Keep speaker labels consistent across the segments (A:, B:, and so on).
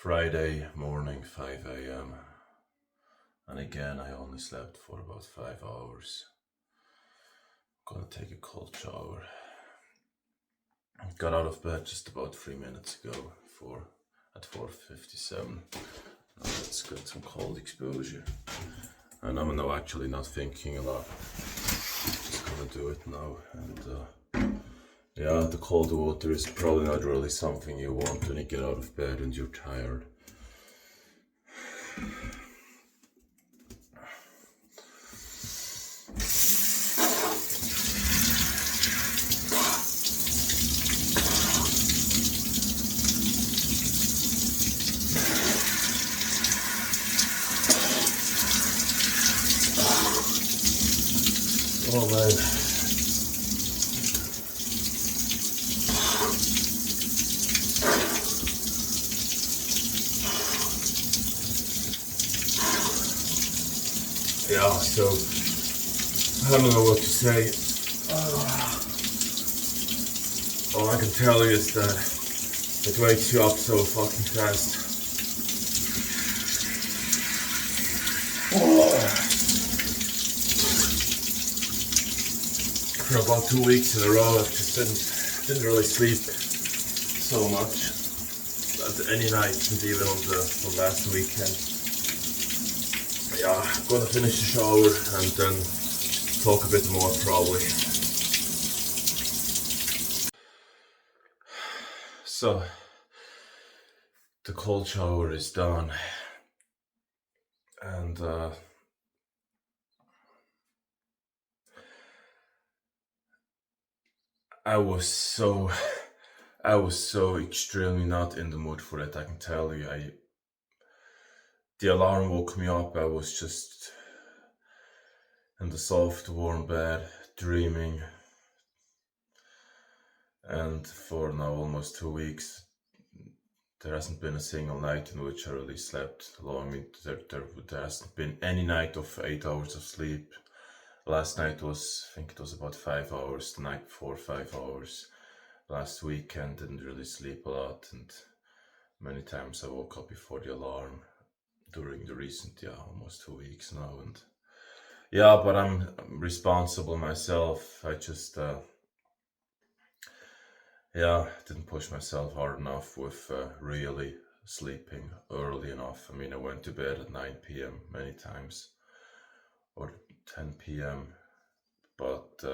A: Friday morning, 5 a.m. And again, I only slept for about 5 hours. Gonna take a cold shower. Got out of bed just about 3 minutes ago at 4:57. Let's get some cold exposure. And I'm now actually not thinking a lot. Just gonna do it now. And yeah, the cold water is probably not really something you want when you get out of bed and you're tired. Oh man. Yeah, so I don't know what to say. All I can tell you is that it wakes you up so fucking fast. For about 2 weeks in a row, I just didn't really sleep so much at any night, and even on the last weekend. Yeah, I'm gonna finish the shower and then talk a bit more probably. So, the cold shower is done, and I was so extremely not in the mood for it. I can tell you. The alarm woke me up. I was just in the soft, warm bed, dreaming. And for now almost 2 weeks, there hasn't been a single night in which I really slept long. I mean, there hasn't been any night of 8 hours of sleep. Last night I think it was about 5 hours. The night before, 5 hours. Last weekend, didn't really sleep a lot, and many times I woke up before the alarm during the recent, almost 2 weeks now. And yeah, but I'm responsible myself. I just, didn't push myself hard enough with really sleeping early enough. I mean, I went to bed at 9 p.m. many times, or 10 p.m. But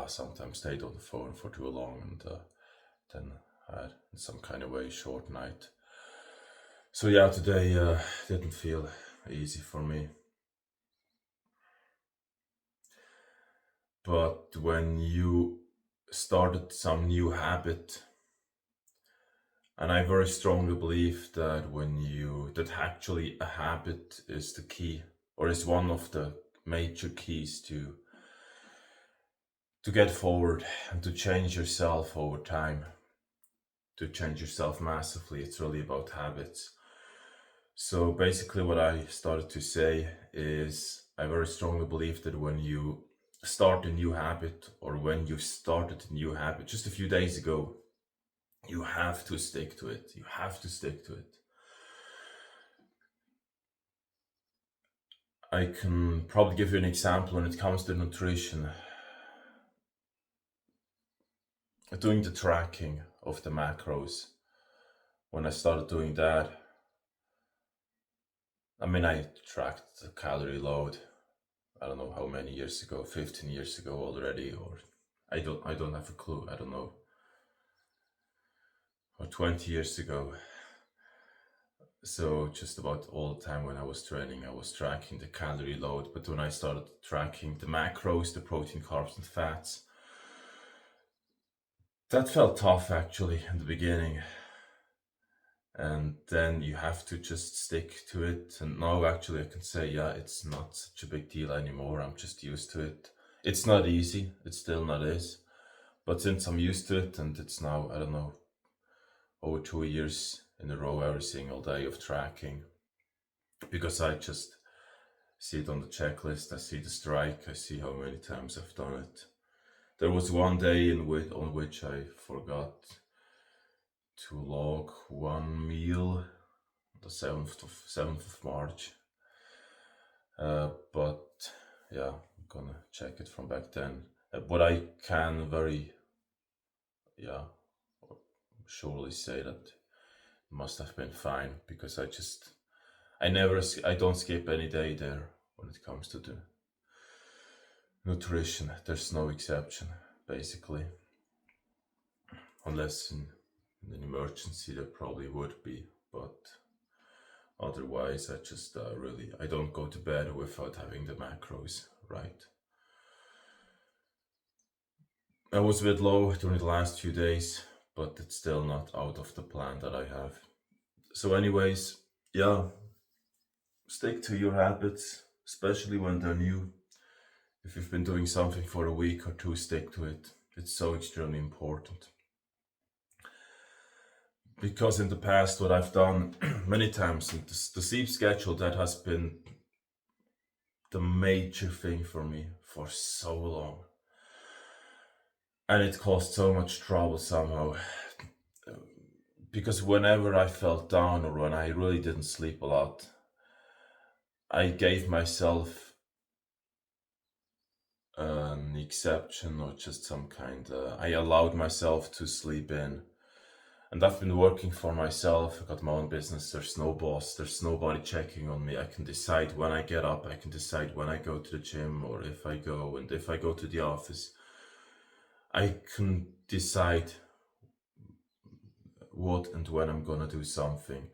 A: sometimes stayed on the phone for too long, and then I had in some kind of way short night. So yeah, today didn't feel easy for me. But when you started some new habit, and I very strongly believe that that actually a habit is the key, or is one of the major keys to get forward and to change yourself over time, to change yourself massively. It's really about habits. So basically what I started to say is I very strongly believe that when you start a new habit, or when you started a new habit just a few days ago, you have to stick to it. You have to stick to it. I can probably give you an example when it comes to nutrition. Doing the tracking of the macros, when I started doing that, I mean, I tracked the calorie load, I don't know how many years ago, 15 years ago already, or I don't have a clue, I don't know, or 20 years ago. So just about all the time when I was training, I was tracking the calorie load. But when I started tracking the macros, the protein, carbs, and fats, that felt tough actually in the beginning. And then you have to just stick to it. And now actually I can say, it's not such a big deal anymore. I'm just used to it. It's not easy. It still not is. But since I'm used to it, and it's now, I don't know, over 2 years in a row, every single day of tracking, because I just see it on the checklist. I see the strike. I see how many times I've done it. There was one day on which I forgot to log one meal, the 7th of March. But yeah, I'm gonna check it from back then. But I can very, yeah, surely say that it must have been fine because I don't skip any day there when it comes to the nutrition. There's no exception, basically, unless in an emergency there probably would be, but otherwise I just I don't go to bed without having the macros right. I was a bit low during the last few days, but it's still not out of the plan that I have. So anyways, yeah, stick to your habits, especially when they're new. If you've been doing something for a week or two, stick to it. It's so extremely important. Because in the past, what I've done many times, the sleep schedule, that has been the major thing for me for so long. And it caused so much trouble somehow. Because whenever I felt down or when I really didn't sleep a lot, I gave myself an exception or just some kind I allowed myself to sleep in. And I've been working for myself. I got my own business. There's no boss. There's nobody checking on me. I can decide when I get up. I can decide when I go to the gym or if I go. And if I go to the office, I can decide what and when I'm gonna do something.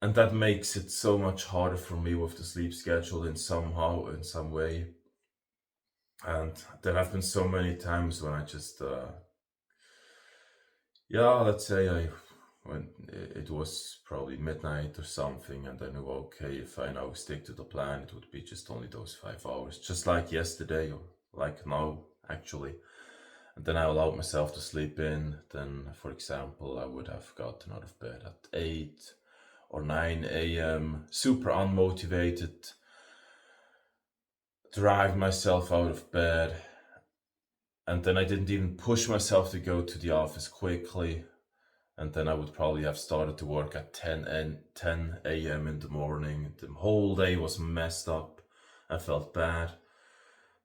A: And that makes it so much harder for me with the sleep schedule in some way. And there have been so many times when I just, let's say when it was probably midnight or something, and I knew, okay, if I now stick to the plan, it would be just only those 5 hours, just like yesterday, or like now, actually. And then I allowed myself to sleep in. Then, for example, I would have gotten out of bed at 8 or 9 a.m., super unmotivated, drive myself out of bed, and then I didn't even push myself to go to the office quickly. And then I would probably have started to work at 10 a.m. in the morning. The whole day was messed up. I felt bad.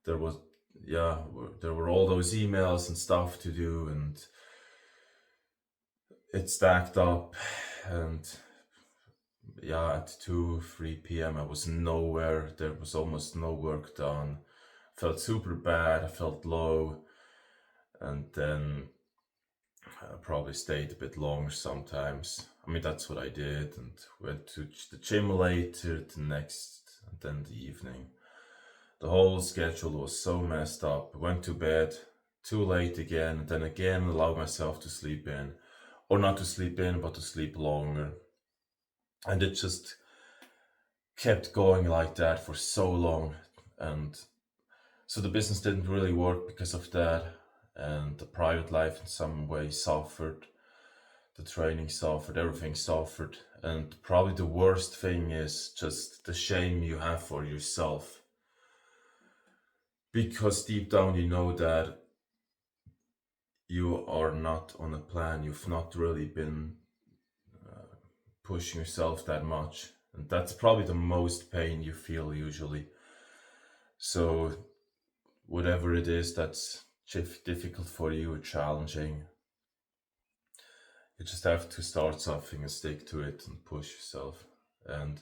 A: There were all those emails and stuff to do, and it stacked up. And at 2, 3 p.m. I was nowhere. There was almost no work done. Felt super bad. I felt low. And then I probably stayed a bit longer sometimes. I mean, that's what I did, and went to the gym later, and then the evening. The whole schedule was so messed up. I went to bed too late again, and then again allowed myself to sleep in. Or not to sleep in, but to sleep longer. And it just kept going like that for so long. And so the business didn't really work because of that. And the private life in some way suffered. The training suffered, everything suffered. And probably the worst thing is just the shame you have for yourself. Because deep down you know that you are not on a plan. You've not really been pushing yourself that much. And that's probably the most pain you feel usually. So whatever it is that's difficult for you or challenging, you just have to start something and stick to it and push yourself. And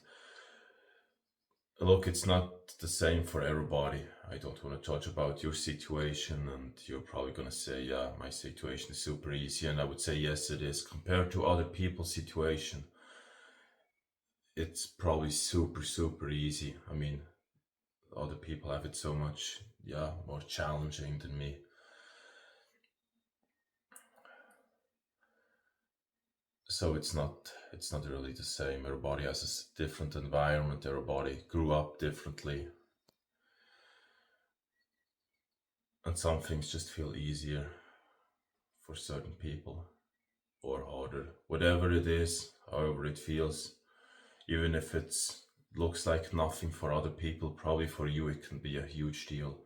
A: look, it's not the same for everybody. I don't want to judge about your situation, and you're probably going to say, yeah, my situation is super easy. And I would say, yes, it is. Compared to other people's situation, it's probably super, super easy. I mean, other people have it so much, more challenging than me. So it's not really the same. Everybody has a different environment. Everybody grew up differently. And some things just feel easier for certain people or harder. Whatever it is, however it feels, even if it looks like nothing for other people, probably for you it can be a huge deal.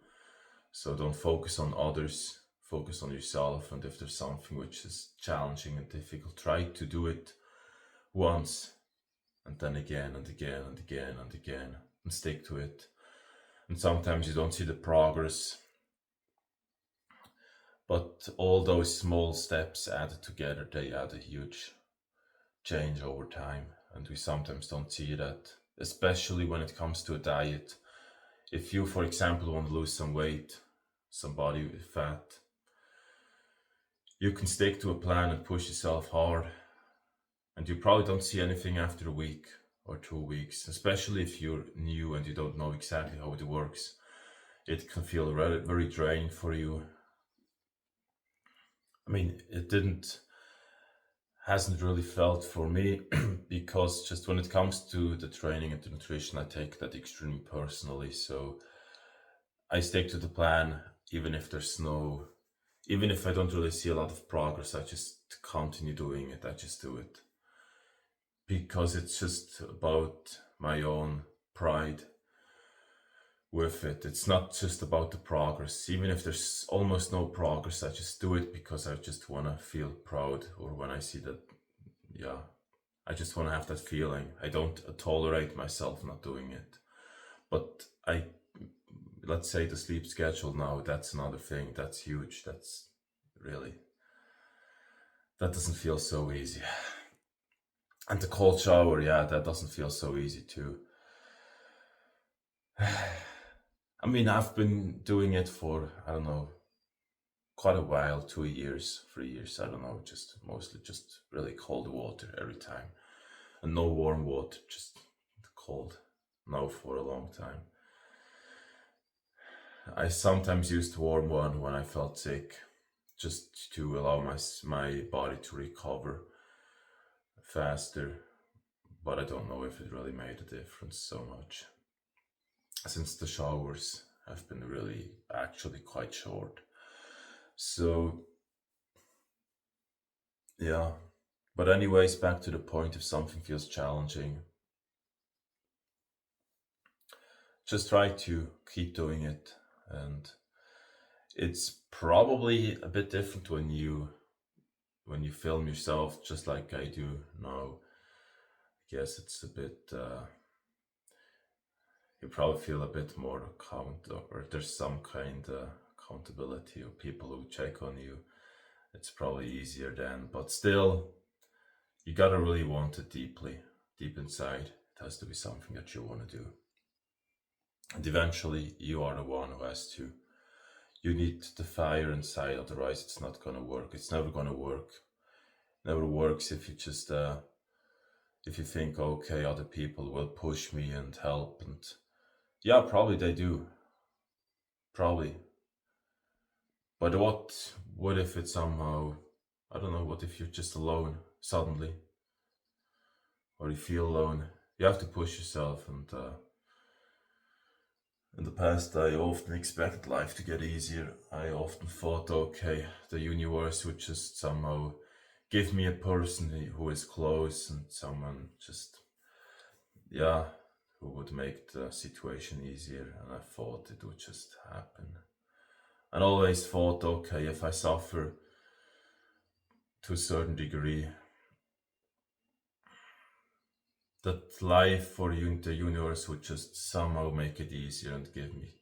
A: So don't focus on others. Focus on yourself, and if there's something which is challenging and difficult, try to do it once, and then again and again and again and again, and stick to it. And sometimes you don't see the progress, but all those small steps added together, they add a huge change over time. And we sometimes don't see that, especially when it comes to a diet. If you, for example, want to lose some weight, some body fat, you can stick to a plan and push yourself hard, and you probably don't see anything after a week or 2 weeks, especially if you're new and you don't know exactly how it works. It can feel very, very draining for you. I mean, hasn't really felt for me because just when it comes to the training and the nutrition, I take that extremely personally. So I stick to the plan, even if even if I don't really see a lot of progress, I just continue doing it. I just do it because it's just about my own pride with it. It's not just about the progress. Even if there's almost no progress, I just do it because I just want to feel proud. Or when I see that, yeah, I just want to have that feeling. I don't tolerate myself not doing it. But let's say the sleep schedule now, that's another thing. That's huge. That's really, that doesn't feel so easy. And the cold shower, yeah, that doesn't feel so easy too. I mean, I've been doing it for, I don't know, quite a while, 2 years, 3 years, I don't know, just mostly just really cold water every time. And no warm water, just cold, now for a long time. I sometimes used warm one when I felt sick, just to allow my body to recover faster, but I don't know if it really made a difference so much, since the showers have been really actually quite short. So, yeah. But anyways, back to the point, if something feels challenging, just try to keep doing it. And it's probably a bit different when you film yourself, just like I do now. I guess it's a bit you probably feel a bit more or there's some kind of accountability or people who check on you. It's probably easier then, but still, you gotta really want it deeply, deep inside. It has to be something that you want to do. And eventually, you are the one who has to. You need the fire inside, otherwise, it's not gonna work. It's never gonna work. Never works if you just if you think, okay, other people will push me and help, and yeah, probably they do, probably. But what if it's somehow, I don't know, what if you're just alone suddenly, or you feel alone? You have to push yourself, and in the past, I often expected life to get easier. I often thought, okay, the universe would just somehow give me a person who is close and someone just, yeah, who would make the situation easier. And I thought it would just happen. And always thought, okay, if I suffer to a certain degree, that life or the universe would just somehow make it easier and give me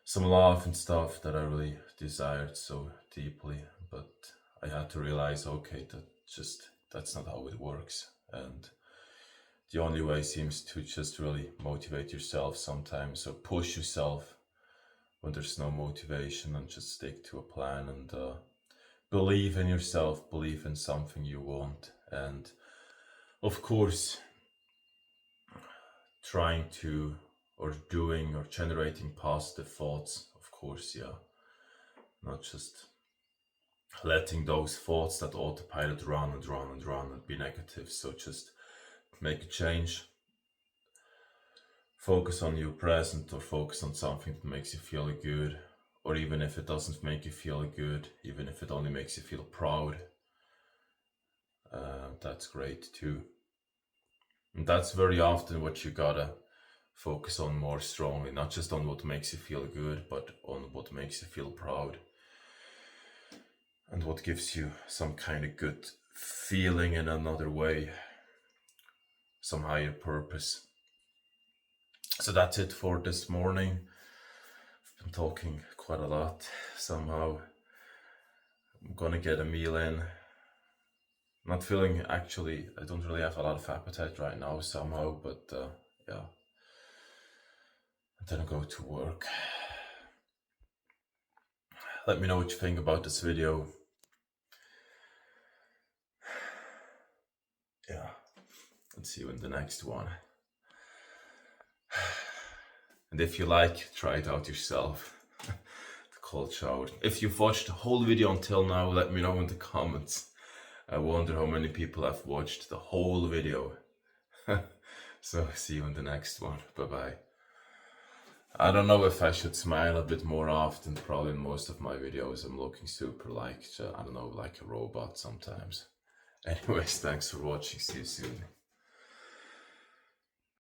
A: some love and stuff that I really desired so deeply. But I had to realize, okay, that's not how it works. And the only way seems to just really motivate yourself sometimes, or push yourself when there's no motivation, and just stick to a plan and believe in yourself, believe in something you want. And of course, trying to or doing or generating positive thoughts, of course, yeah, not just letting those thoughts that autopilot run and run and run and be negative. So just make a change, focus on your present, or focus on something that makes you feel good. Or even if it doesn't make you feel good, even if it only makes you feel proud, that's great too. And that's very often what you gotta focus on more strongly, not just on what makes you feel good, but on what makes you feel proud. and what gives you some kind of good feeling in another way, some higher purpose. So that's it for this morning. I've been talking quite a lot somehow. I'm gonna get a meal in. Not feeling, actually, I don't really have a lot of appetite right now somehow, but yeah. And then I go to work. Let me know what you think about this video. Yeah, and see you in the next one. And if you like, try it out yourself. The cold shower. If you've watched the whole video until now, let me know in the comments. I wonder how many people have watched the whole video. So see you in the next one. Bye bye. I don't know if I should smile a bit more often. Probably in most of my videos I'm looking super like, I don't know, like a robot sometimes. Anyways, thanks for watching. See you soon.